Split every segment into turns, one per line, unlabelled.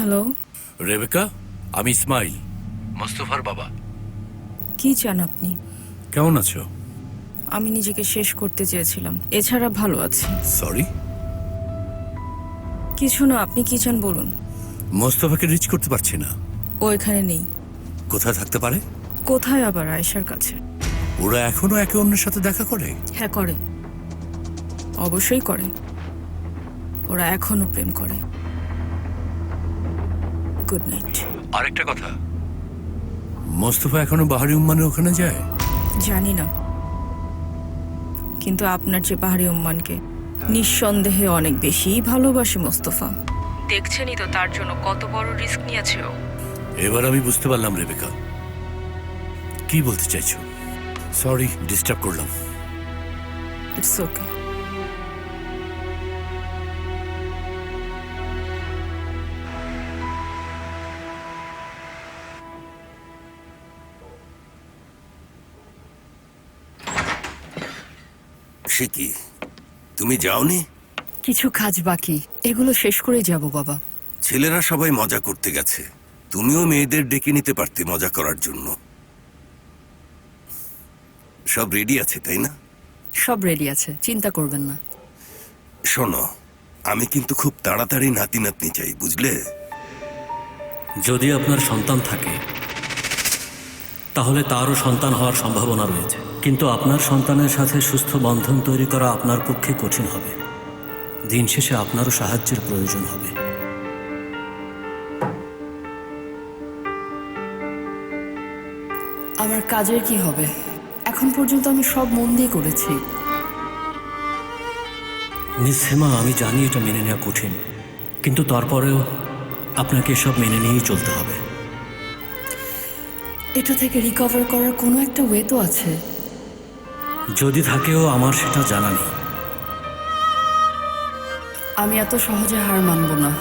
Hello,
Rebecca, আমি ইসমাইল, মোস্তফার বাবা।
কি চান আপনি?
কেমন আছো?
আমি নিজেকে শেষ করতে চেয়েছিলাম, এছাড়া ভালো আছি।
সরি।
কিছু না, আপনি কি চান বলুন।
মোস্তফাকে রিচ করতে পারছি না।
ও এখানে নেই।
কোথায় থাকতে পারে?
কোথায় আবার, আয়েশার কাছে।
ওরা এখনো একে অন্যের সাথে দেখা করে?
হ্যাঁ করে, অবশ্যই করে। ওরা এখনো প্রেম করে। Good night.
আরেকটা কথা, মোস্তফা এখনো বাহারি উম্মানের ওখানে যায়?
জানি না, কিন্তু আপনার যে পাহাড়ি উম্মানকে নিঃসন্দেহে অনেক বেশি ভালোবাসে মোস্তফা। দেখছেনই তো তার জন্য কত বড় রিস্ক নিয়েছে ও।
এবার আমি বুঝতে পারলাম রেবেকা, কি বলতে চাইছো। সরি, ডিস্টার্ব করলাম।
It's okay.
সে কি, তুমি যাওনি?
কিছু কাজ বাকি, এগুলো শেষ করে যাব বাবা।
ছেলেরা সবাই মজা করতে গেছে, তুমিও মেয়েদের ডেকে নিতে পারতে মজা করার জন্য। সব রেডি আছে তাই না?
সব রেডি আছে, চিন্তা করবেন না।
শোনো, আমি কিন্তু খুব তাড়াতাড়ি নাতি নাতনি চাই, বুঝলে?
যদি আপনার সন্তান থাকে তাহলে তারও সন্তান হওয়ার সম্ভাবনা রয়েছে, কিন্তু আপনার সন্তানের সাথে সুস্থ বন্ধন তৈরি করা আপনার পক্ষে কঠিন হবে। দিন শেষে আপনারও সাহায্যের প্রয়োজন হবে।
আমার কাজের কি হবে? এখন পর্যন্ত আমি সব মন দিয়ে করেছি।
মিস হেমা, আমি জানি এটা মেনে নেওয়া কঠিন, কিন্তু তারপরেও আপনাকে এসব মেনে নিয়েই চলতে হবে।
এটা থেকে রিকভার করার কোনো একটা ওয়ে তো আছে।
যদি থাকেও আমার সেটা জানা নেই।
আমি এত সহজে হার মানব না।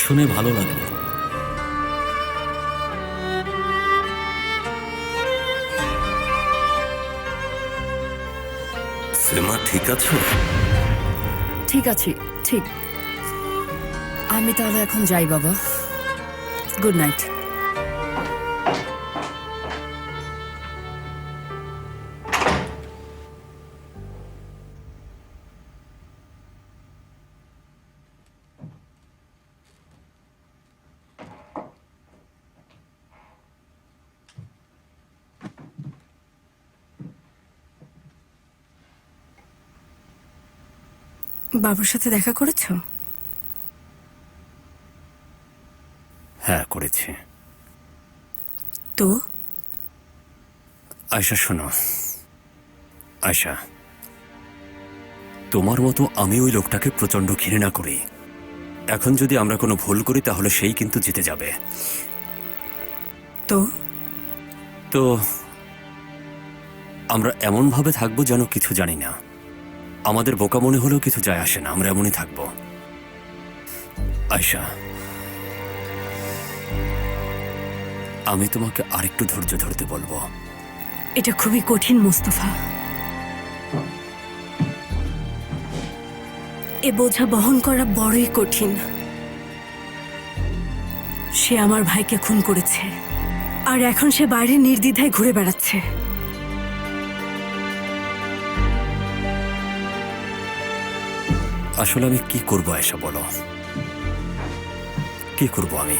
শুনে ভালো লাগলো।
সেমা, ঠিক আছো?
ঠিক আছে, ঠিক। আমি তাহলে এখন যাই বাবা। Good night. বাবুর সাথে দেখা করেছো?
হ্যাঁ, করেছি।
তো
আয়শা শোনো, আয়শা, তোমার মতো আমি ওই লোকটাকে প্রচন্ড ঘৃণা করি। এখন যদি আমরা কোনো ভুল করি তাহলে সেই কিন্তু জিতে যাবে।
তো
তো আমরা এমনভাবে থাকবো যেন কিছু জানি না। আমাদের বোকা মনে হলেও কিছু যায় আসে না, আমরা এমনই থাকবো। আয়শা, আমি তোমাকে আরেকটু ধৈর্য ধরতে বলবো।
এটা খুবই কঠিন মোস্তফা। এ বোঝা বহন করা বড়ই কঠিন। সে আমার ভাইকে খুন করেছে, আর এখন সে বাইরে নির্দ্বিধায় ঘুরে বেড়াচ্ছে।
আসলে আমি কি করবো আয়শা, বলো কি করবো আমি?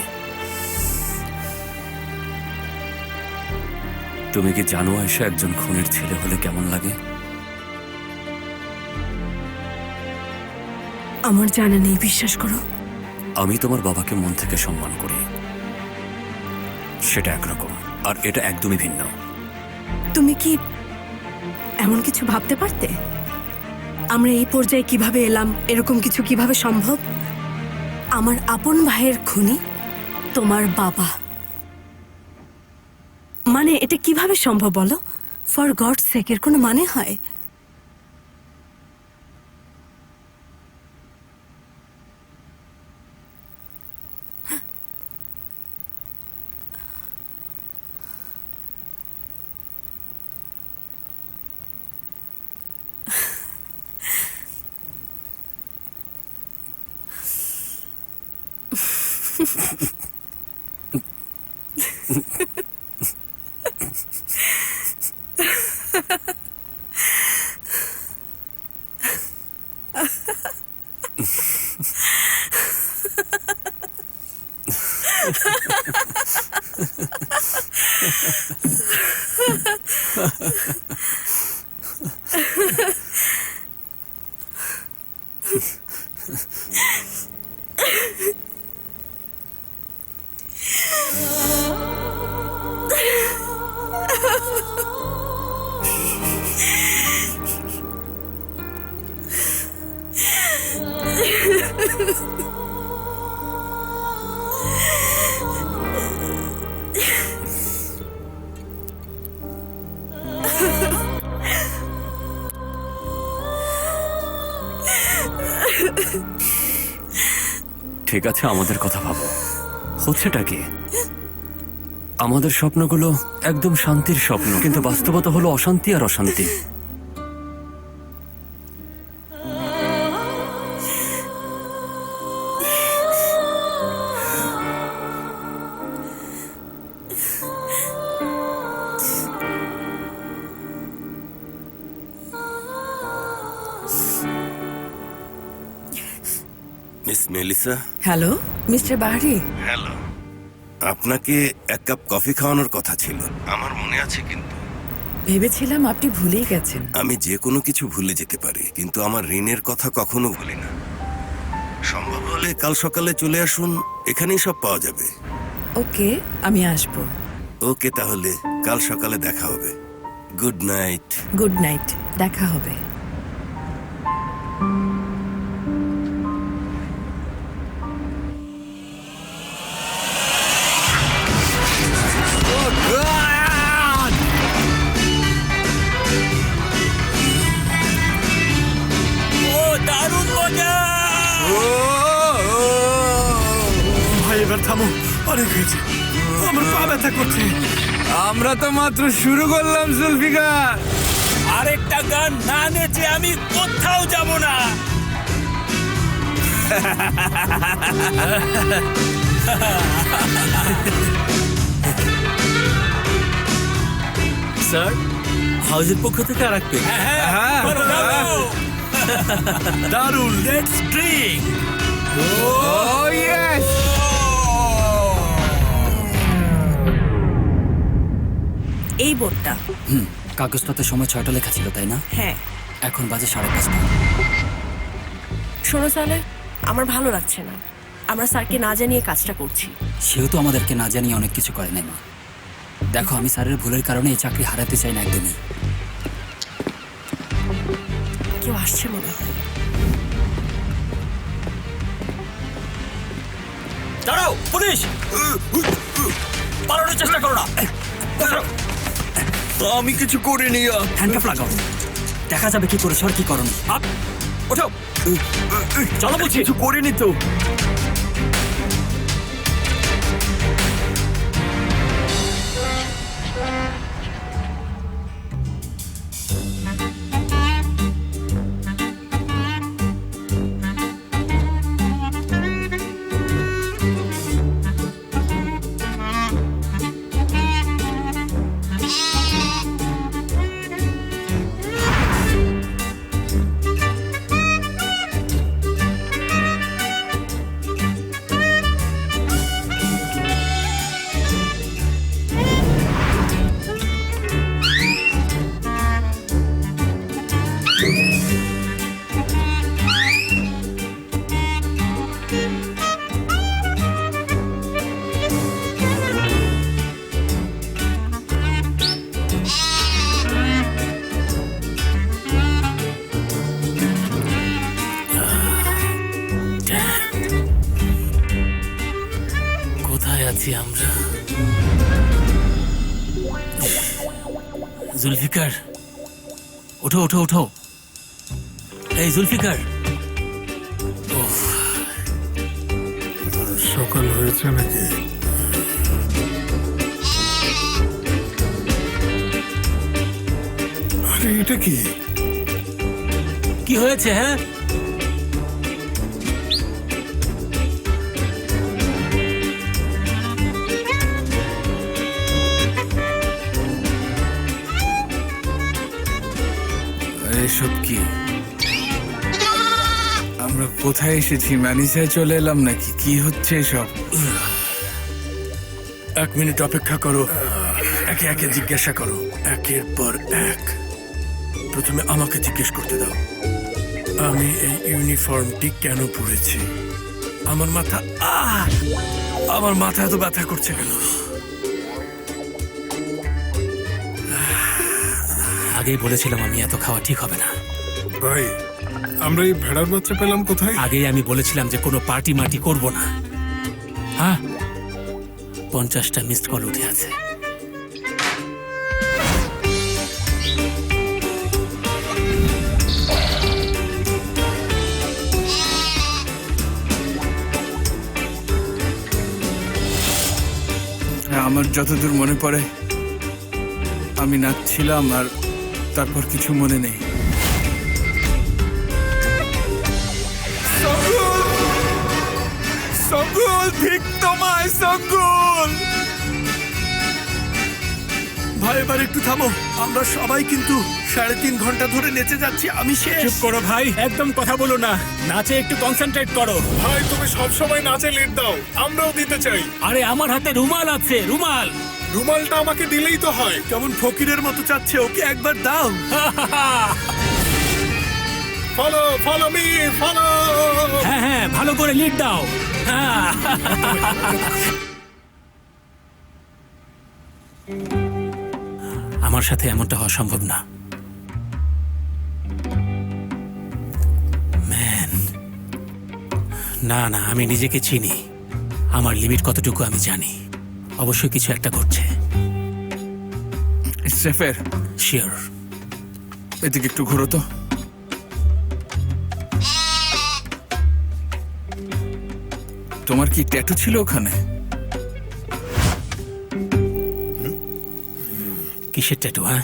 তুমি কি জানো আয়শা, একজন খুনের ছেলে হলে কেমন লাগে?
আমার জানা নেই, বিশ্বাস করো।
আমি তোমার বাবাকে মন থেকে সম্মান করি, সেটা একরকম, আর এটা একদমই ভিন্ন।
তুমি কি এমন কিছু ভাবতে পারতে? আমরা এই পর্যায়ে কিভাবে এলাম, এরকম কিছু কিভাবে সম্ভব? আমার আপন ভাইয়ের খুনি তোমার বাবা, মানে এটা কিভাবে সম্ভব বলো? ফর গড সেক, এর কোনো মানে হয়?
ঠিক আছে, আমাদের কথা ভাবো। হচ্ছেটা কি? আমাদের স্বপ্নগুলো একদম শান্তির স্বপ্ন, কিন্তু বাস্তবতা হলো অশান্তি আর অশান্তি।
Miss Melissa.
হ্যালো মিস্টার বাহারি।
হ্যালো। আপনাকে এক কাপ কফি খাওয়ানোর কথা ছিল, আমার মনে আছে, কিন্তু
ভেবেছিলাম আপনি ভুলেই গেছেন।
আমি যে কোনো কিছু ভুলে যেতে পারি, কিন্তু আমার ঋণের কথা কখনো ভুলি না। সম্ভব হলে কাল সকালে চলে আসুন, এখানেই সব পাওয়া যাবে।
ওকে, আমি আসবো।
ওকে, তাহলে কাল সকালে দেখা হবে। Good night.
গুড নাইট, দেখা হবে।
ভাই এবার থামো, অনেক হয়েছে, আমার পা ব্যথা করছে।
আমরা তো মাত্র শুরু করলাম জুলফিকার।
আরেকটা গান না নেচে আমি কোথাও যাব না।
স্যার, হাউজের পক্ষ থেকে আর এক পেগ।
দারুণ।
Let's drink.
Oh yes.
এই বোর্ডটা।
কাগজটাতে সময় 6টা লেখা ছিল, তাই না?
হ্যাঁ।
এখন বাজে 5:30।
শোনো সালে, আমার ভালো লাগছে না। আমরা স্যারকে না জানিয়ে কাজটা করছি।
সেও তো আমাদেরকে না জানিয়ে অনেক কিছু করে নাই মা। দেখো, আমি স্যারের ভুলের কারণে এই চাকরি হারাতে চাই না একদমই।
কেউ আসছে মনে হয়।
দাঁড়াও, পুলিশ! পালানোর চেষ্টা করো না।
আমি কিছু করিনি।
হ্যান্ডকাফ লাগাও, দেখা যাবে কি করেছো আর কি করনি।
ওঠো, চলো বলছি।
কিছু করিনি তো।
কোথায় আছি আমরা? জুলফিকার, ওঠো ওঠো ওঠো। এই জুলফিকার,
সকাল হয়েছে নাকি? আরে এটা কি?
কি হয়েছে? হ্যাঁ,
কোথায় এসেছি? ম্যানিসায় চলে এলাম নাকি? কি হচ্ছে এসব?
1 মিনিট অপেক্ষা করো, একে একে জিজ্ঞাসা করো, একের পর এক। প্রথমে আমাকে জিজ্ঞেস করতে দাও, আমি এই ইউনিফর্মটি কেন পরেছি? আমার মাথা আমার মাথা এত ব্যথা করছে কেন?
আগেই বলেছিলাম আমি এত খাওয়া ঠিক হবে না।
ভাই, আমরা এই ভেড়ার বাচ্চা পেলাম কোথায়?
আগেই আমি বলেছিলাম যে কোনো পার্টি মাটি করব না। হ্যাঁ, 50টা মিসড কল উঠে আছে।
আমার যতদূর মনে পড়ে আমি নাচছিলাম আর তারপর কিছু মনে নেই।
সঙ্গুল, ঠিক তোমায় সঙ্গুল।
ভাই এবার একটু থামো, আমরা সবাই কিন্তু 3.5 ঘন্টা ধরে নেচে যাচ্ছি, আমি শেষ।
চুপ করো ভাই, একদম কথা বলো না, নাচে একটু কনসেন্ট্রেট করো।
ভাই, তুমি সবসময় নাচে লিড দাও, আমরাও দিতে চাই।
আরে আমার হাতে রুমাল আছে, রুমাল।
রুমালটা আমাকে দিলেই তো হয়।
কেমন ফকিরের মতো চাচ্ছে, ওকে একবার দাও।
Follow follow me, follow.
হ্যাঁ হ্যাঁ, ভালো করে লিড দাও। হ্যাঁ। আমার সাথে এমনটা হওয়া সম্ভব না, ম্যান। না না, আমি নিজেকে চিনি, আমার লিমিট কতটুকু আমি জানি। অবশ্যই কিছু একটা করছে।
সেফের,
শিওর।
এদিকে একটু ঘুরো তো। তোমার কি ট্যাটু ছিল ওখানে?
কিসের ট্যাটু? হ্যাঁ,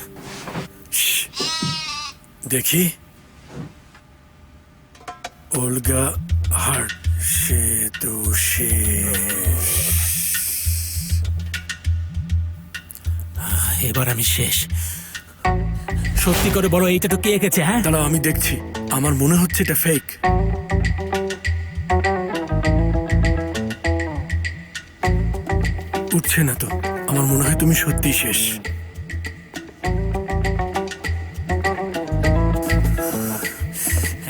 দেখি। ওলগা হার্ট, সে তো শেষ।
এবার আমি শেষ। সত্যি করে বলো, এই ট্যাটু কে এঁকেছে? হ্যাঁ,
দাঁড়াও, আমি দেখছি। আমার মনে হচ্ছে এটা ফেক। উঠছে না তো, আমার মনে হয় তুমি সত্যি শেষ।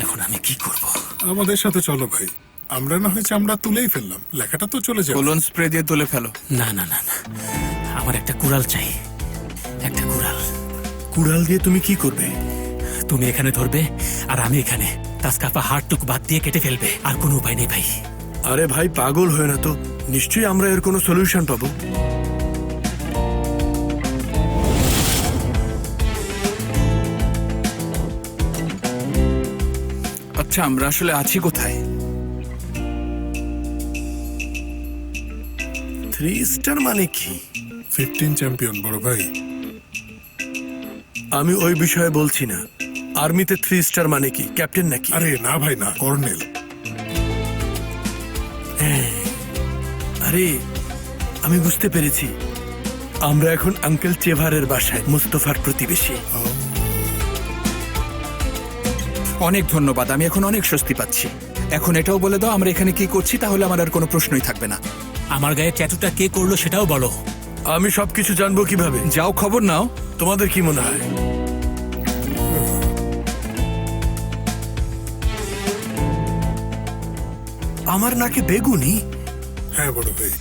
এখন আমি কি করব?
আমাদের সাথে চলো ভাই, আমরা না হয় চামড়া তুলেই ফেললাম, লেখাটা তো চলে যাবে।
কোলন স্প্রে দিয়ে তুলে ফেলো।
না না না না, আমার একটা কুড়াল চাই, একটা কুড়াল।
কুড়াল দিয়ে তুমি কি করবে?
তুমি এখানে ধরবে আর আমি এখানে তাসকাফা হাড়টুক বাদ দিয়ে কেটে ফেলবে, আর কোনো উপায় নেই ভাই।
আরে ভাই, পাগল হয় না তো, নিশ্চয়ই আমরা এর কোনো সলিউশন পাবো।
আচ্ছা, আমরা আসলে আছি কোথায়?
3 স্টার মানে কি?
15 চ্যাম্পিয়ন বড় ভাই।
আমি ওই বিষয়ে বলছি না। আর্মিতে 3 স্টার মানে কি? ক্যাপ্টেন নাকি?
আরে না ভাই না, কর্নেল।
আরে আমি বুঝতে পেরেছি, আমরা এখন আঙ্কেল চেভারের বাসায়, মুস্তফার প্রতিবেশী।
অনেক ধন্যবাদ, আমি এখন অনেক স্বস্তি পাচ্ছি। এখন এটাও বলে দাও আমরা এখানে কি করছি, তাহলে আমার আর কোনো প্রশ্নই থাকবে না।
আমার গায়ে ট্যাটুটা কে করলো সেটাও বলো।
আমি সবকিছু জানবো কিভাবে?
যাও খবর নাও।
তোমাদের কি মনে হয়? আমার নাকে বেগুনি?
হ্যাঁ বড় ভাই।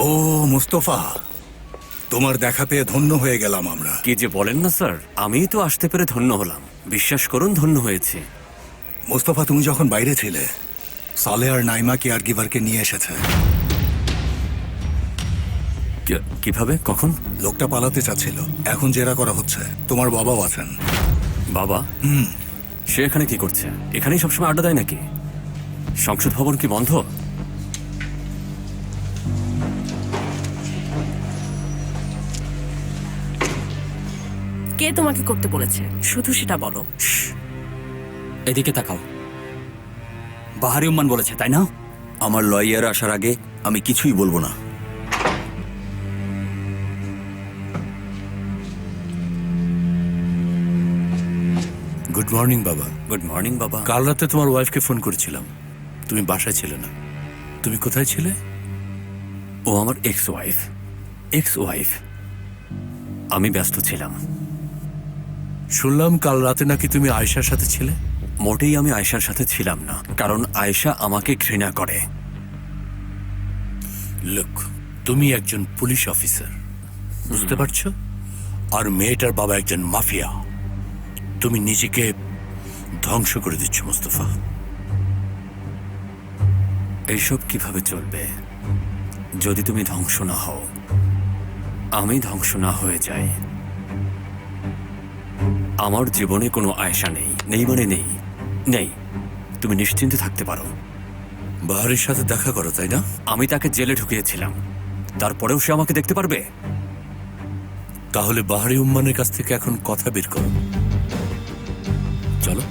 ও মুস্তফা, তোমার দেখা পেয়ে ধন্য হয়ে গেলাম আমরা।
কি যে বলেন না স্যার, আমিই তো আসতে পেরে ধন্য হলাম। বিশ্বাস করুন, ধন্য হয়েছে।
মুস্তফা, তুমি যখন বাইরে ছিলে, সালে আর নাইমা কেয়ার গিভারকে নিয়ে এসেছে।
কিভাবে, কখন?
লোকটা পালাতে চাচ্ছিল, এখন জেরা করা হচ্ছে। তোমার বাবাও আছেন।
বাবা? সে এখানে কি করছে? এখানেই সবসময় আড্ডা দেয় নাকি? সংসদ ভবন কি বন্ধ?
কে তোমাকে করতে বলেছে শুধু সেটা বলো।
এদিকে তাকাও।
বাহারি উম্মান বলেছে, তাই না? আমার লয়ার আসার আগে আমি কিছুই বলবো না।
গুড মর্নিং বাবা।
গুড মর্নিং বাবা।
কাল রাতে তোমার ওয়াইফকে ফোন করেছিলাম, তুমি বাসায় ছিলে না। তুমি কোথায় ছিলে?
ও আমার এক্স ওয়াইফ। আমি ব্যস্ত ছিলাম।
শুনলাম কাল রাতে নাকি তুমি আয়েশার সাথে ছিলে।
মোটেই আমি আয়েশার সাথে ছিলাম না, কারণ আয়েশা আমাকে ঘৃণা করে।
লুক, তুমি একজন পুলিশ অফিসার, বুঝতে পারছো? আর মেয়েটার বাবা একজন মাফিয়া। তুমি নিজেকে ধ্বংস করে দিচ্ছ মোস্তফা।
এইসব কিভাবে চলবে যদি তুমি ধ্বংস না হও, আমি ধ্বংস না হয়ে যাই? আমার জীবনে কোনো আয়েশা নেই মানে নেই। তুমি নিশ্চিন্তে থাকতে পারো।
বাহারির সাথে দেখা করো, তাই না?
আমি তাকে জেলে ঢুকিয়েছিলাম, তারপরেও সে আমাকে দেখতে পারবে?
তাহলে বাহারি উম্মানের কাছ থেকে এখন কথা বের করো। চলো।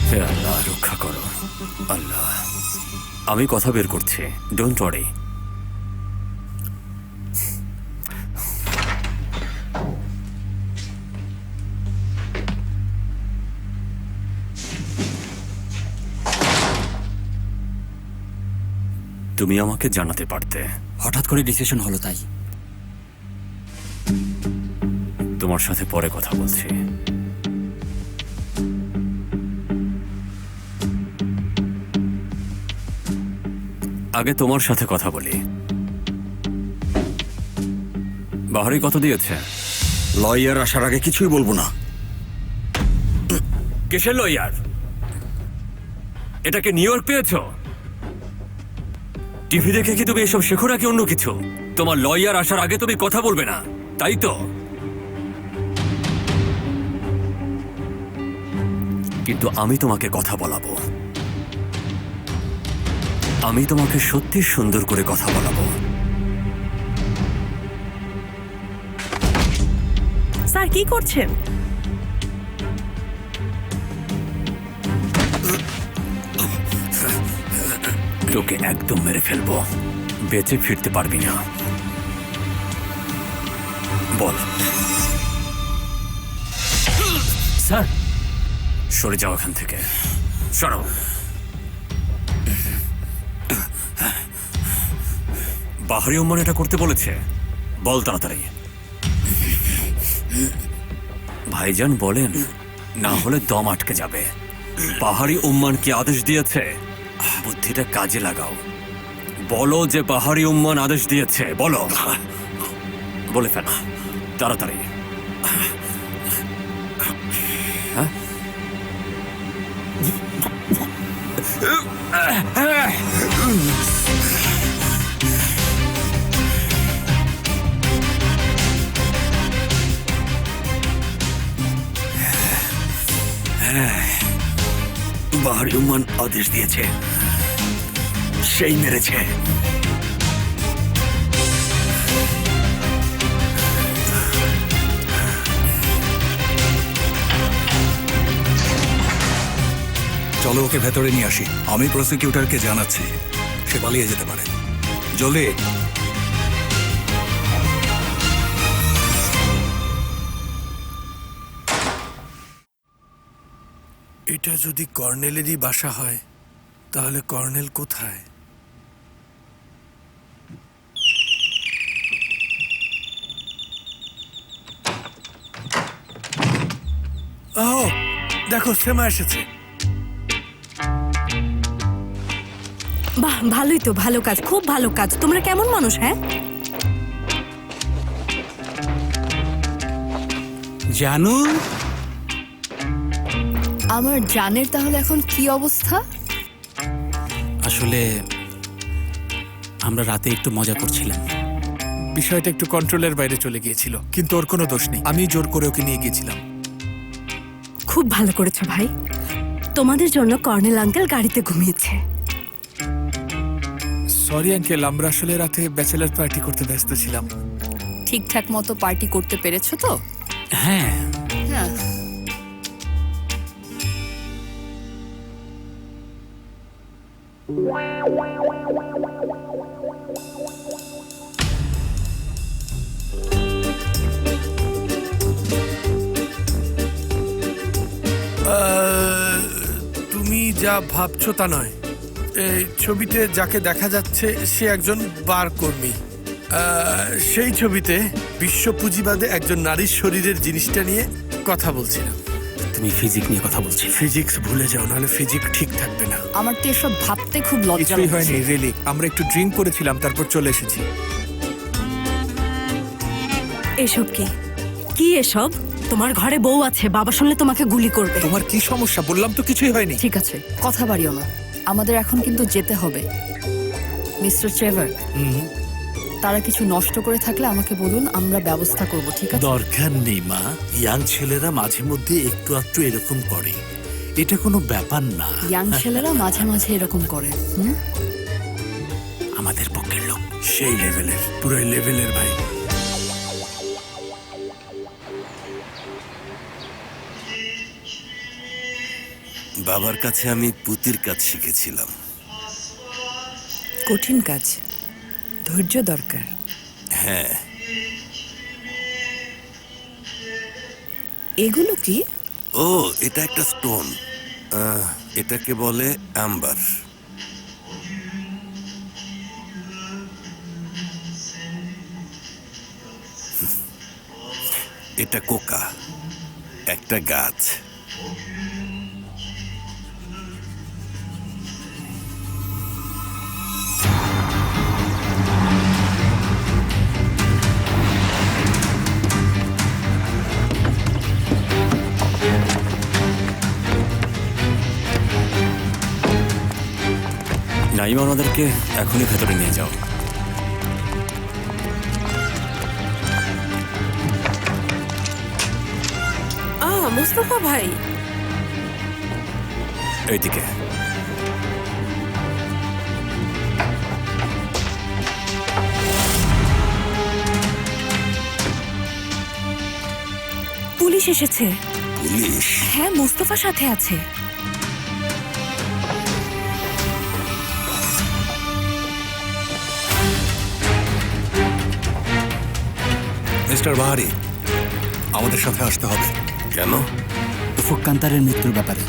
হে আল্লাহ, রক্ষা করো আল্লাহ। আমি কথা বের করছি, ডোন্ট ওয়ারি। তুমি আমাকে জানাতে পারতে।
হঠাৎ করে ডিসিশন হলো, তাই।
তোমার সাথে পরে কথা বলছি। আগে তোমার সাথে কথা বলি। বাহারি কত দিয়েছে?
লয়ার আসার আগে কিছুই বলবো না।
কিসের লয়ার? এটাকে নিউ ইয়র্ক পেয়েছো? টিভি দেখে কি তুমি এসব শেখো নাকি অন্য কিছু? তোমার লয়ার আসার আগে তুমি কথা বলবে না, তাই তো? কিন্তু আমি তোমাকে কথা বলাবো। আমি তোমাকে সত্যি সুন্দর করে কথা বলাবো।
স্যার কি করছেন?
তোকে একদম মেরে ফেলবো, বেঁচে ফিরতে পারবি না। বল।
স্যার,
সরে যাও এখান থেকে, সরো। বাহারি উম্মান এটা করতে বলেছে? বল তাড়াতাড়ি। ভাইজান বলেন, না হলে দম আটকে যাবে। বাহারি উম্মান কি আদেশ দিয়েছে? বুদ্ধিটা কাজে লাগাও। বলো যে বাহারি উম্মান আদেশ দিয়েছে, বলো। বলে ফেল তাড়াতাড়ি। হ্যাঁ,
বাহারি উম্মান আদেশ দিয়েছে, সেই মেরেছে। চলো ওকে ভেতরে নিয়ে আসি। আমি প্রসিকিউটরকে জানাচ্ছি, সে পালিয়ে যেতে পারে। জলদি।
এটা যদি কর্নেলেরই বাসা হয়, তাহলে কর্নেল কোথায়? ও দেখো, শ্যামা এসেছে।
বাহ, ভালোই তো, ভালো কাজ, খুব ভালো কাজ। তোমরা কেমন মানুষ? হ্যাঁ,
জানু,
আমার জানের তাহলে এখন কি অবস্থা?
আসলে আমরা রাতে একটু মজা করছিলাম।
বিষয়টা একটু কন্ট্রোলের বাইরে চলে গিয়েছিল, কিন্তু ওর কোনো দোষ নেই। আমি জোর করে ওকে নিয়ে গিয়েছিলাম।
খুব ভালো করেছো ভাই। তোমাদের জন্য কর্নেল আঙ্কেল গাড়িতে ঘুমিয়েছে।
সরি আঙ্কেল, আমরা আসলে রাতে ব্যাচেলার পার্টি করতে ব্যস্ত ছিলাম।
ঠিকঠাক মতো পার্টি করতে পেরেছো তো?
হ্যাঁ,
হ্যাঁ।
তুমি যা ভাবছো তা নয়। এই ছবিতে যাকে দেখা যাচ্ছে সে একজন বার কর্মী। সেই ছবিতে বিশ্ব পুঁজিবাদে একজন নারীর শরীরের জিনিসটা নিয়ে কথা বলছিলাম।
তুমি ফিজিক্স নিয়ে কথা বলছি।
ফিজিক্স ভুলে যাও, নাহলে ফিজিক্স ঠিক থাকবে না।
আমার তো এসব ভাবতে খুব লজ্জা
কিছুই হয়নি
লাগছে।
রিয়েলি, আমরা একটু ড্রিঙ্ক করেছিলাম তারপর চলে এসেছি।
এসব কি কি এসব? তোমার ঘরে বউ আছে, বাবা শুনলে তোমাকে গুলি করবে।
তোমার কি সমস্যা? বললাম তো কিছুই হয়নি।
ঠিক আছে, কথা বাড়িও না। আমাদের এখন কিন্তু যেতে হবে। মিস্টার ট্রেভার, তারা কিছু নষ্ট করে থাকলে আমাকে বলুন, আমরা ব্যবস্থা করব, ঠিক আছে?
দরকার নেই মা, ইয়াং ছেলেরা মাঝে মধ্যে একটু একটু এরকম করে, এটা কোনো ব্যাপার না।
ইয়াং ছেলেরা মাঝে মাঝে এরকম করে।
আমাদের পক্ষের লোক।
সেই লেভেলের, পুরো লেভেলের ভাই।
বাবার কাছে আমি পুতির কাজ শিখেছিলাম।
কঠিন কাজ, ধৈর্য দরকার।
হ্যাঁ।
এগুলো কি?
ও, এটা একটা স্টোন। এটাকে বলে অ্যাম্বার। এটা কোকা, একটা গাছ।
নাইমা, ওনাদেরকে এখনই ভেতরে নিয়ে যাও।
মুস্তফা ভাই,
এইদিকে।
পুলিশ এসেছে।
পুলিশ?
হ্যাঁ, মুস্তফার সাথে আছে।
মিস্টার বাহারি, আমাদের সাথে আসতে হবে।
কেন?
উফক কান্তারের মৃত্যুর ব্যাপারে।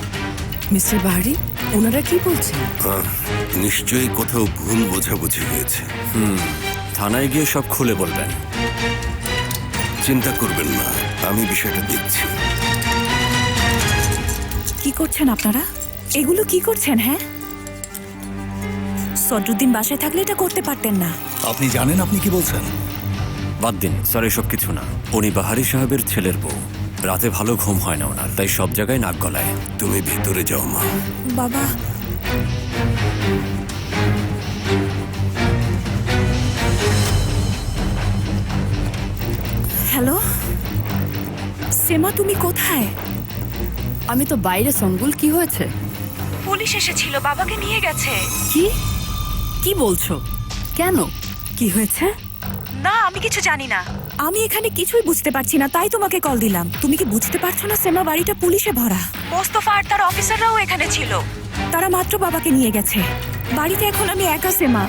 মিস্টার বাহারি, ওনারা কি বলছেন?
নিশ্চয়ই কোথাও ভুল বোঝাবুঝি হয়েছে।
থানায় গিয়ে সব খুলে বলবেন।
চিন্তা করবেন না, আমি বিষয়টা দেখছি।
কি করছেন আপনারা? এগুলো কি করছেন? হ্যাঁ, সদরুদ্দিন বাসায় থাকলে এটা করতে পারতেন না।
আপনি জানেন আপনি কি বলছেন?
বাদ দিন স্যার, এসব কিছু না। উনি বাহারি সাহেবের ছেলের বউ। রাতে ভালো ঘুম হয় না ওনার, তাই সব জায়গায় নাক গলায়।
তুমি ভিতরে যাও মা।
বাবা, হ্যালো সেমা, তুমি কোথায়?
আমি তো বাইরে। সঙ্গুল, কি হয়েছে?
পুলিশ এসেছিল, বাবাকে নিয়ে গেছে।
কি
কি বলছো?
কেন?
কি হয়েছে? না, আমি কিছু জানি না। আমি এখানে কিছুই বুঝতে পারছি না, তাই তোমাকে কল দিলাম। তুমি কি বুঝতে পারছো না সেমা, বাড়িটা পুলিশে ভরা। মোস্তফা আর তার অফিসাররাও এখানে ছিল। তারা মাত্র বাবাকে নিয়ে গেছে। বাড়িতে এখন আমি একা সেমা।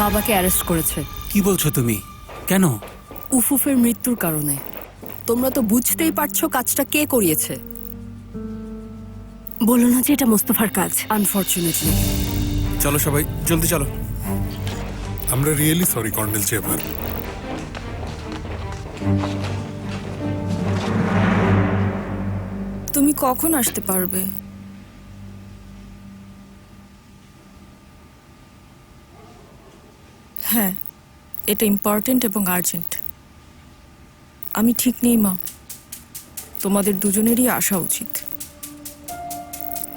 বাবাকে অ্যারেস্ট করেছে।
কি বলছো তুমি? কেন?
উফুফের মৃত্যুর কারণে। তোমরা তো বুঝতেই পারছো কাজটা কে করিয়েছে।
বলো না যে এটা মোস্তফার কাজ।
আনফরচুনেটলি।
চলো সবাই, জলদি চলো।
আমরা রিয়েলি সরি কর্নেল চেভার।
তুমি কখন আসতে পারবে?
হ্যাঁ, এটা ইম্পর্টেন্ট এবং আর্জেন্ট। আমি ঠিক নেই মা, তোমাদের দুজনেরই আসা উচিত।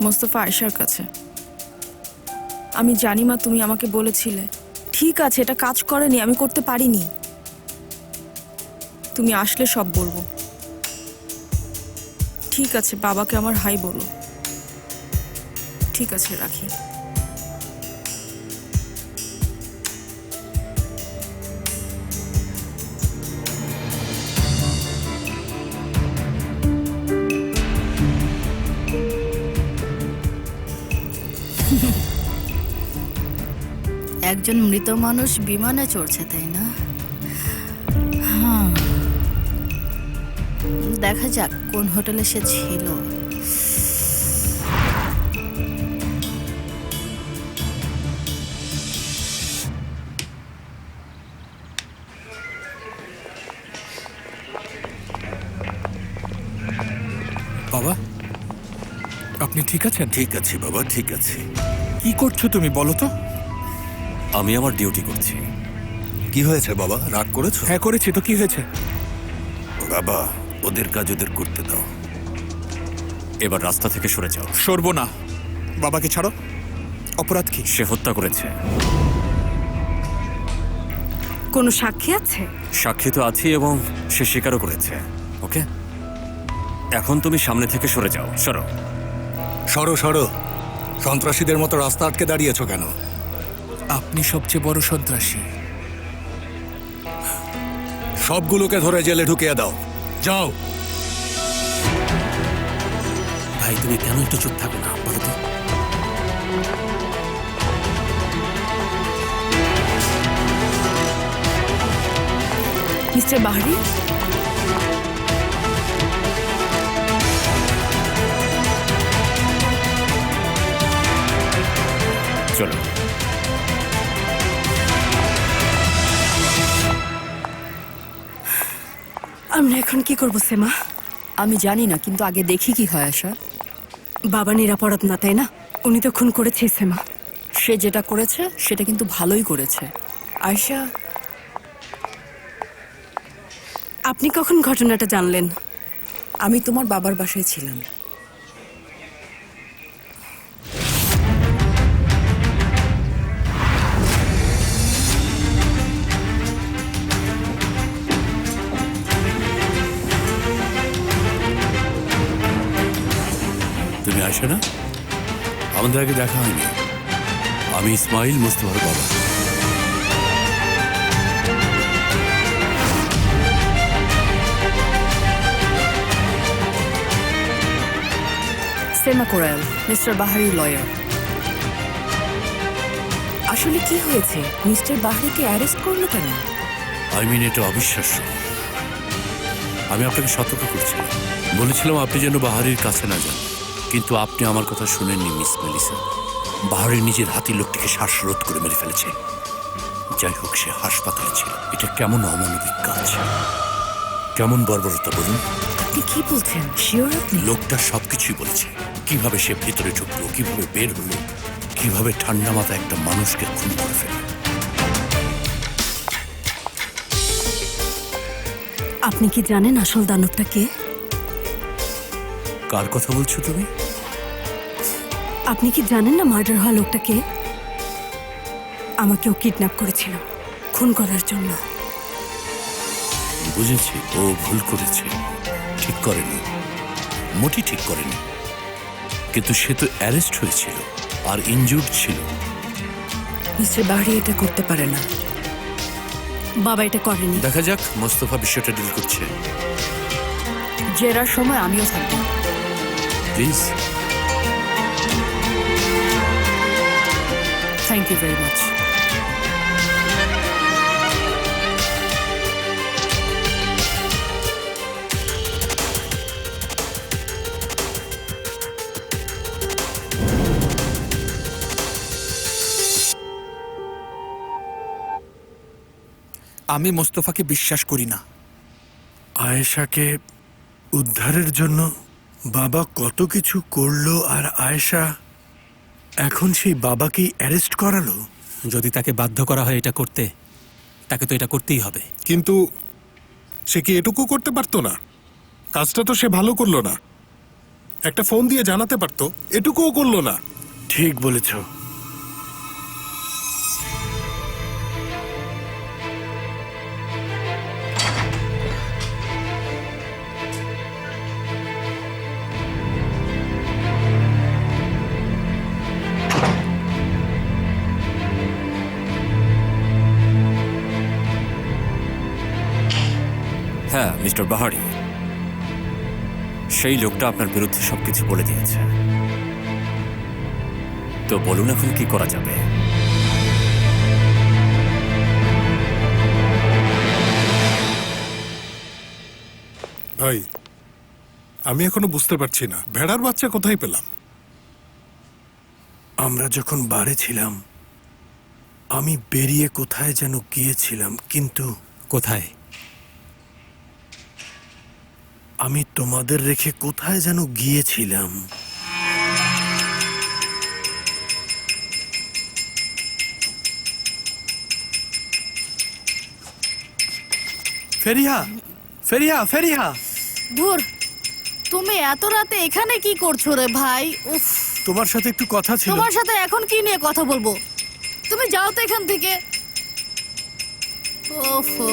মোস্তফা আয়েশার কাছে। আমি জানি মা, তুমি আমাকে বলেছিলে। ঠিক আছে, এটা কাজ করেনি, আমি করতে পারিনি। তুমি আসলে সব বলবো।
ঠিক আছে, বাবাকে আমার হাই বলো। ঠিক আছে, রাখি। একজন মৃত মানুষ বিমানে চড়ছে, তাই না? হ্যাঁ, দেখা যাক কোন হোটেলে সে ছিল।
বাবা, আপনি ঠিক আছেন?
ঠিক আছে বাবা, ঠিক আছে।
কি করছো তুমি বলো তো?
আমি আমার ডিউটি করছি।
কি হয়েছে বাবা, রাগ করেছো?
হ্যাঁ করেছি তো, কি হয়েছে?
বাবা, ওদের কাজ ওদের করতে দাও।
এবার রাস্তা থেকে সরে যাও।
সরবো না। বাবাকে ছাড়ো। অপরাধ কি?
সে হত্যা করেছে।
কোনো সাক্ষী আছে?
সাক্ষী তো আছে এবং সে স্বীকারও করেছে। ওকে, এখন তুমি সামনে থেকে সরে যাও। সরো।
সরো সরো। সন্ত্রাসীদের মতো রাস্তা আটকে দাঁড়িয়েছো কেন?
আপনি সবচেয়ে বড় সন্ত্রাসী।
সবগুলোকে ধরে জেলে ঢুকিয়ে দাও। যাও।
ভাই তুমি কেন একটু চুপ থাকো না বলো তো?
মিস্টার বাহারি,
চলো।
আমরা এখন কি করবো সেমা?
আমি জানি না, কিন্তু আগে দেখি কি হয়। আশা,
বাবা নিরাপরাধ না, তাই না? উনি তো খুন করেছে সেমা।
সে যেটা করেছে সেটা কিন্তু ভালোই করেছে।
আয়শা,
আপনি কখন ঘটনাটা জানলেন?
আমি তোমার বাবার বাসায় ছিলাম।
তুমি আসো না? আমাদের আগে দেখা হয়নি। আমি ইসমাইল, মুস্তফার বাবা।
সেমা কোরাল, মিস্টার বাহারি লয়ার।
আসলে কি হয়েছে? মিস্টার বাহরিকে অ্যারেস্ট করলো কেন?
এটা অবিশ্বাস্য। আমি আপনাকে সতর্ক করছিলাম, বলেছিলাম আপনি যেন বাহারির কাছে না যান, কিন্তু আপনি আমার কথা শুনেননি মিস মেলিসা। বাহারি নিজের হাতি লোকটিকে শ্বাসরোধ করে মেরে ফেলেছে। যাই হোক, সে হাসপাতালে ছিল। এটা কেমন অমানবিক কাজ, কেমন বর্বরতা বলুন।
আপনি কি বলছেন? শিওর আপনি?
লোকটা সবকিছুই বলেছে। কিভাবে সে ভেতরে ঢুকলো, কিভাবে বের হলো, কিভাবে ঠান্ডা মাথায় একটা মানুষকে খুন করে ফেলে।
আপনি কি জানেন আসল দানবটা কে?
কার কথা বলছো তুমি?
আপনি কি জানেন না মার্ডার হওয়া লোকটা কে? আমাকেও কিডন্যাপ করেছিল খুন করার জন্য।
বুঝেছি, ও ভুল করেছে, ঠিক করেনি, মোটেই ঠিক করেনি। কিন্তু সে তো অ্যারেস্ট হয়েছিল আর ইনজুর্ড ছিল।
মিস্টার বাহরি এটা করতে পারে না।
বাবা এটা করেনি।
দেখা যাক, মোস্তফা বিষয়টা ডিল করছে।
জেরার সময় আমিও থাকবো,
please.
Thank you very much.
আমি মোস্তফাকে বিশ্বাস করি না।
আয়েশাকে উদ্ধারের জন্য বাবা কত কিছু করলো, আর আয়েশা এখন সেই বাবাকেই অ্যারেস্ট করালো।
যদি তাকে বাধ্য করা হয় এটা করতে, তাকে তো এটা করতেই হবে।
কিন্তু সে কি এটুকু করতে পারতো না? কাজটা তো সে ভালো করলো না। একটা ফোন দিয়ে জানাতে পারতো, এটুকুও করলো না।
ঠিক বলেছ।
হ্যাঁ মিস্টার বাহারি, সেই লোকটা আপনার বিরুদ্ধে সবকিছু বলে দিয়েছে। তো বলুন এখন কি করা যাবে?
ভাই, আমি এখনো বুঝতে পারছি না ভেড়ার বাচ্চা কোথায় পেলাম।
আমরা যখন বারে ছিলাম আমি বেরিয়ে কোথায় যেন গিয়েছিলাম, কিন্তু
কোথায়?
আমি তোমাদের রেখে কোথায় যেন গিয়েছিলাম। ফেরিহা, ফেরিহা, ফেরিহা!
ধুর, তুমি এত রাতে এখানে কি করছো রে ভাই? উফ,
তোমার সাথে একটু কথা ছিল।
তোমার সাথে এখন কি নিয়ে কথা বলবো? তুমি যাও তো এখান থেকে। ওফো,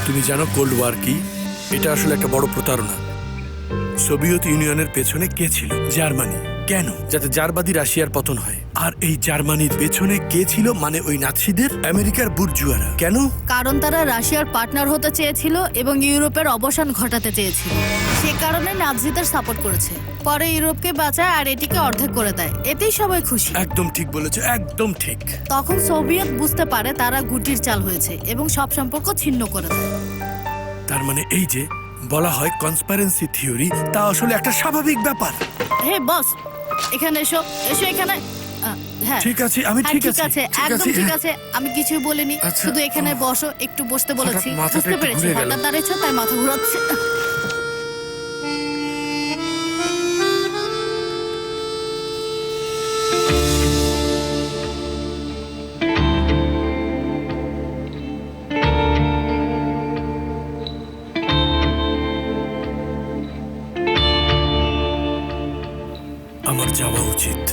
তুমি জানো কোল্ড ওয়ার কি? এটা আসলে একটা বড় প্রতারণা। সোভিয়েত ইউনিয়নের পেছনে কে ছিল? জার্মানি। কেন? যাতে জারবাদী রাশিয়ার পতন হয়। আর এই জার্মানির পেছনে কে ছিল? মানে ওই নাৎসিদের আমেরিকার বুর্জুয়ারা। কেন?
কারণ তারা রাশিয়ার পার্টনার হতে চেয়েছিল এবং ইউরোপের অবসান ঘটাতে চেয়েছিল। সে কারণে নাৎসিদের সাপোর্ট করেছে। পরে ইউরোপকে বাঁচায় আর এটিকে অর্ধেক করে দেয়। এতেই সবাই খুশি।
একদম ঠিক বলেছো, একদম ঠিক।
তখন সোভিয়েত বুঝতে পারে তারা গুটির চাল হয়েছে এবং সব সম্পর্ক ছিন্ন করে দেয়।
তার মানে এই যে বলা হয় কনস্পারেন্সি থিওরি, তা আসলে একটা স্বাভাবিক ব্যাপার।
হে বস, এখানে এসো, এসো এখানে। হ্যাঁ
ঠিক আছে, আমি
হ্যাঁ,
ঠিক
ঠিক
আছি,
আছে,
ঠিক
একদম
আছে,
ঠিক
হ্যাঁ।
আছে। আমি কিছুই বলিনি,
আচ্ছা,
শুধু এখানে বসো, একটু বসতে বলেছি।
হঠাৎ মাথাটা
বুঝতে
একটু
পেরেছি,
ঘুরে গেল।
হঠাৎ দাঁড়িয়েছো তাই মাথা ঘুরাচ্ছে।
আমার যাওয়া উচিত।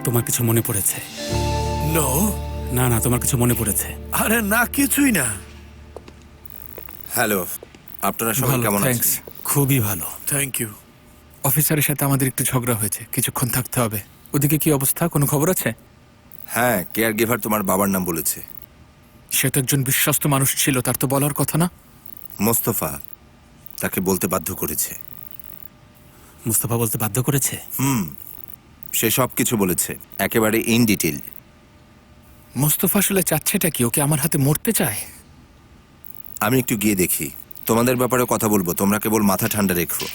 তোমার কিছু মনে পড়েছে?
নো,
না না, তোমার কিছু মনে পড়েছে?
আরে না, কিছুই না।
হ্যালো, আপনারা সবাই
ভালো,
কেমন আছেন?
থ্যাঙ্কস।
খুবই ভালো।
Thank you.
অফিসারের সাথে আমাদের একটু ঝগড়া হয়েছে, কিছুক্ষণ থাকতে হবে। ওদিকে কি অবস্থা, কোনো খবর আছে?
হ্যাঁ, কেয়ার গিভার তোমার বাবার নাম বলেছে।
সে তো একজন বিশ্বস্ত মানুষ ছিল, তার তো বলার কথা না?
মোস্তফা তাকে বলতে বাধ্য করেছে।
মুস্তাফা বলতে বাধ্য করেছে?
সে সব কিছু বলেছে, একেবারে ইন ডিটেইল।
মোস্তফা আসলে চাচ্ছেটা কি? ওকে আমার হাতে মরতে চায়?
আমি একটু গিয়ে দেখি। তোমাদের ব্যাপারে কথা বলবো, তোমরা কেবল মাথা ঠান্ডা রেখো।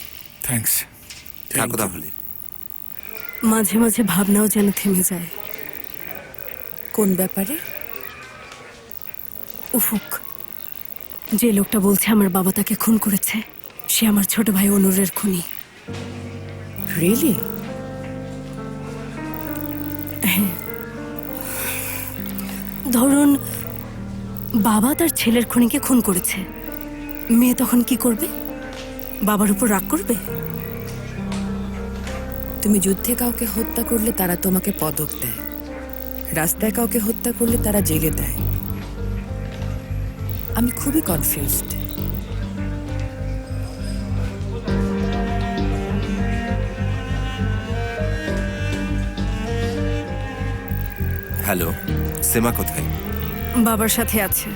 থ্যাঙ্কস।
থাকো তাহলে।
মাঝে মাঝে ভাবনাও যেন থেমে যায়।
কোন ব্যাপারে?
উফুক, যে লোকটা বলছে আমার বাবা তাকে খুন করেছে, সে আমার ছোট ভাই অনুরের খুনি।
রিয়েলি?
ধরুন বাবা তার ছেলের খুনিকে খুন করেছে, মেয়ে তখন কি করবে? বাবার উপর রাগ করবে?
তুমি যুদ্ধে কাউকে হত্যা করলে তারা তোমাকে পদক দেয়, রাস্তায় কাউকে হত্যা করলে তারা জেলে দেয়। আমি খুবই কনফিউজড।
হ্যালো, সেমা কোথায়?
বাবার সাথে আছে।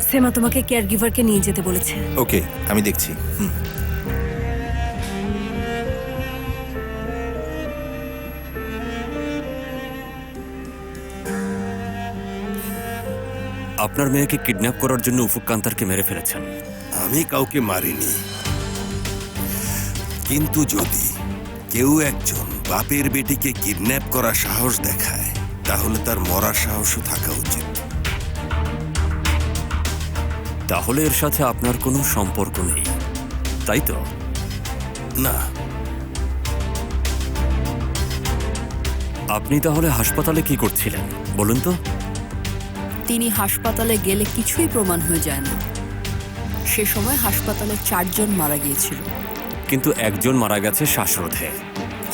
সেমা তোমাকে কেয়ার গিভারকে নিয়ে যেতে বলেছে।
ওকে, আমি দেখছি।
আপনার মেয়েকে কিডন্যাপ করার জন্য উফুক কান্তারকে মেরে ফেলেছেন।
আমি কাউকে মারিনি, কিন্তু যদি কেউ একজন বাপের বেটিকে কিডন্যাপ করার সাহস দেখায় তাহলে তার মরার সাহসও থাকা উচিত।
তাহলে এর সাথে আপনার কোনো সম্পর্ক নেই, তাই তো?
না।
আপনি তাহলে হাসপাতালে কি করছিলেন বলুন তো?
তিনি হাসপাতালে গেলে কিছুই প্রমাণ হয়ে যায় না। সে সময় হাসপাতালে 4 জন মারা গিয়েছিল।
কিন্তু একজন মারা গেছে শ্বাসরোধে।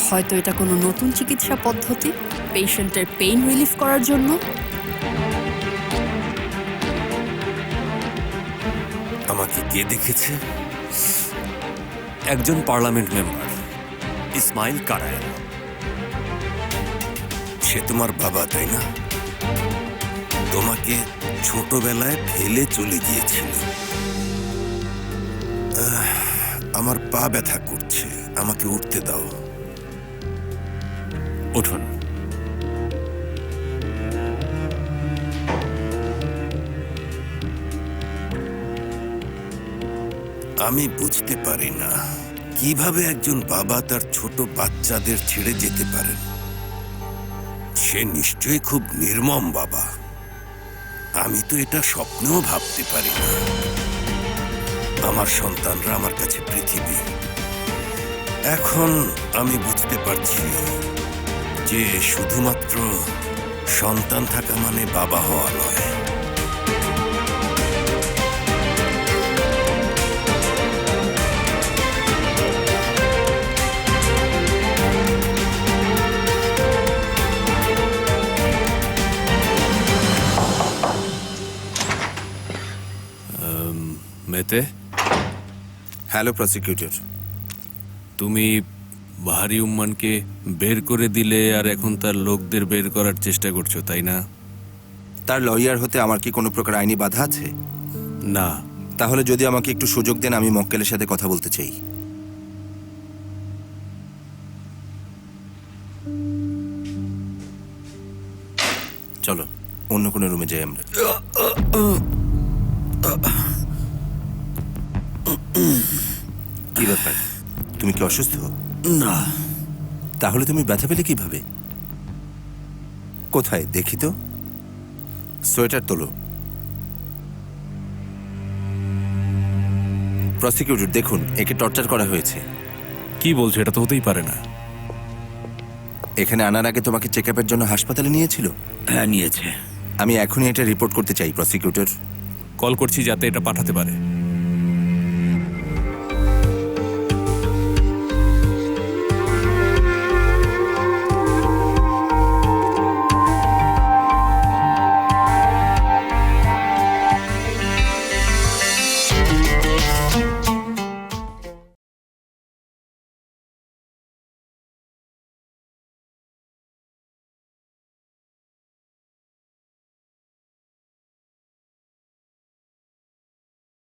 হয়তো এটা কোনো নতুন চিকিৎসা পদ্ধতি, পেশেন্টের পেইন রিলিফ করার জন্য।
আমাকে কে দেখেছে?
একজন পার্লামেন্ট মেম্বার ইসমাইল কারায়েল।
সে তোমার বাবা, তাই না? তোমাকে ছোটবেলায় ফেলে চলে গিয়েছিল। আমার পা ব্যথা করছে, আমাকে উঠতে দাও।
উঠুন।
আমি বুঝতে পারি না কিভাবে একজন বাবা তার ছোট বাচ্চাদের ছেড়ে যেতে পারেন। সে নিশ্চয়ই খুব নির্মম বাবা। আমি তো এটা স্বপ্নেও ভাবতে পারি না। আমার সন্তানরা আমার কাছে পৃথিবী। এখন আমি বুঝতে পারছি যে শুধুমাত্র সন্তান থাকা মানে বাবা হওয়া নয়।
মেতে,
হ্যালো প্রসিকিউটর।
তুমি বাহারি উম্মানকে বের করে দিলে আর এখন তার লোকদের বের করার চেষ্টা করছো, তাই না?
তার লয়ার হতে আমার কি কোনো প্রকার আইনি বাধা আছে?
না।
তাহলে যদি আমাকে একটু সুযোগ দেন, আমি মক্কেলের সাথে কথা বলতে চাই। চলো অন্য কোনো রুমে যাই আমরা। কি ব্যাপার, তুমি কি অসুস্থ?
না।
তাহলে তুমি ব্যথা পেলে কিভাবে? কোথায় দেখি তো। সোয়েটার তোলো। প্রসিকিউটর দেখুন, একে টর্চার করা হয়েছে।
কি বলছো? এটা তো হতেই পারে না।
এখানে আনার আগে তোমাকে চেক আপের জন্য হাসপাতালে নিয়েছিল?
হ্যাঁ, নিয়েছে।
আমি এখনই এটা রিপোর্ট করতে চাই প্রসিকিউটর।
কল করছি যাতে এটা পাঠাতে পারে।